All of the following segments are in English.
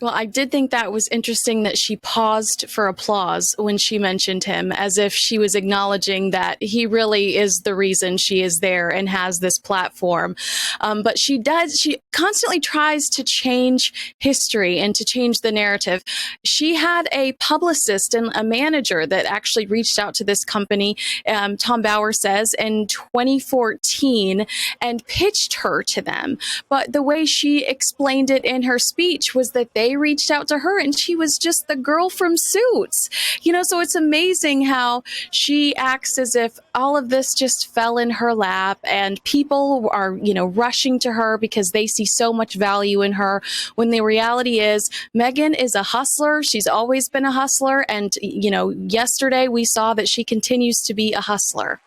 Well, I did think that was interesting that she paused for applause when she mentioned him, as if she was acknowledging that he really is the reason she is there and has this platform. But she constantly tries to change history and to change the narrative. She had a publicist and a manager that actually reached out to this company, Tom Bauer says, in 2014 and pitched her to them. But the way she explained it in her speech was that they reached out to her and she was just the girl from Suits. So it's amazing how she acts as if all of this just fell in her lap and people are, rushing to her because they see so much value in her, when the reality is Meghan is a hustler. She's always been a hustler. And, yesterday we saw that she continues to be a hustler.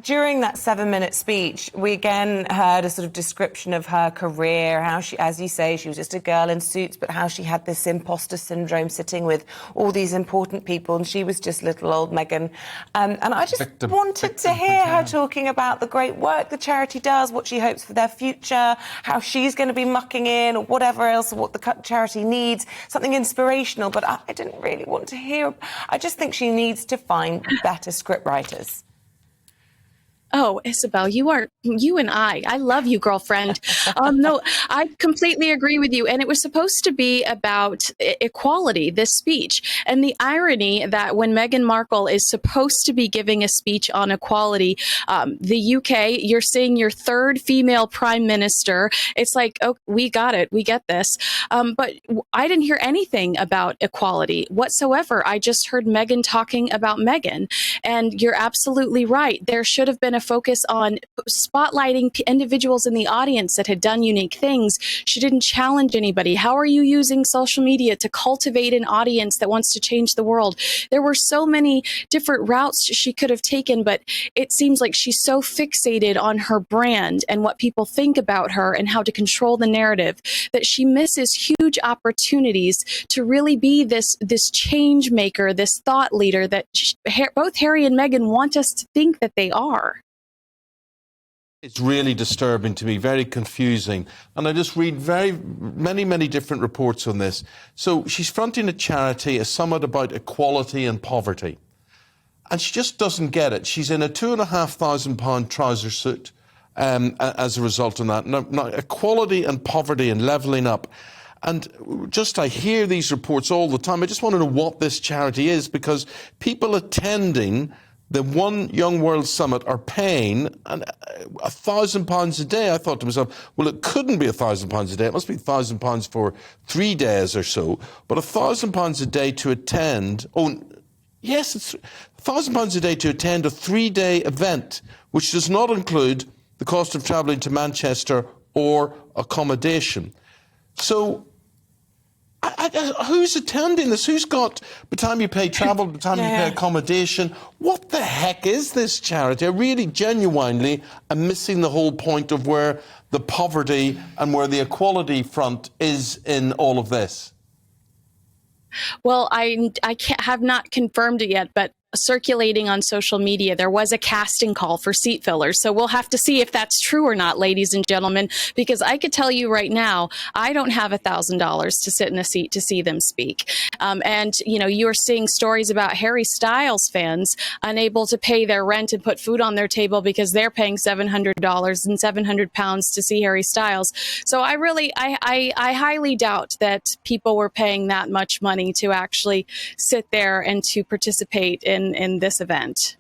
During that 7-minute speech, we again heard a sort of description of her career, how she, as you say, she was just a girl in Suits, but how she had this imposter syndrome sitting with all these important people, and she was just little old Meghan. And I just wanted to hear her talking about the great work the charity does, what she hopes for their future, how she's going to be mucking in, or whatever else, what the charity needs, something inspirational. But I didn't really want to hear. I just think she needs to find better scriptwriters. Oh, Isabel, you and I love you, girlfriend. No, I completely agree with you. And it was supposed to be about equality, this speech. And the irony that when Meghan Markle is supposed to be giving a speech on equality, the UK, you're seeing your third female prime minister. It's like, oh, we got it. We get this. But I didn't hear anything about equality whatsoever. I just heard Meghan talking about Meghan. And you're absolutely right. There should have been a focus on spotlighting individuals in the audience that had done unique things. She didn't challenge anybody. How are you using social media to cultivate an audience that wants to change the world? There were so many different routes she could have taken, but it seems like she's so fixated on her brand and what people think about her and how to control the narrative that she misses huge opportunities to really be this change maker, this thought leader that both Harry and Meghan want us to think that they are. It's really disturbing to me, very confusing. And I just read many different reports on this. So she's fronting a charity, a summit about equality and poverty. And she just doesn't get it. She's in a £2,500 trouser suit as a result of that. Now, equality and poverty and levelling up. And I hear these reports all the time. I just want to know what this charity is, because people attending the One Young World Summit are paying £1,000 a day. I thought to myself, well, it couldn't be £1,000 a day. It must be £1,000 for 3 days or so. But £1,000 a day to attend, yes, it's £1,000 a day to attend a 3-day event, which does not include the cost of travelling to Manchester or accommodation. So who's attending this? Who's got, by the time you pay travel, by the time you pay accommodation? What the heck is this charity? I really genuinely am missing the whole point of where the poverty and where the equality front is in all of this. Well, I have not confirmed it yet, but circulating on social media, there was a casting call for seat fillers. So we'll have to see if that's true or not, ladies and gentlemen, because I could tell you right now, I don't have $1,000 to sit in a seat to see them speak. And, you're seeing stories about Harry Styles fans unable to pay their rent and put food on their table because they're paying $700 and £700 to see Harry Styles. So I highly doubt that people were paying that much money to actually sit there and to participate in this event.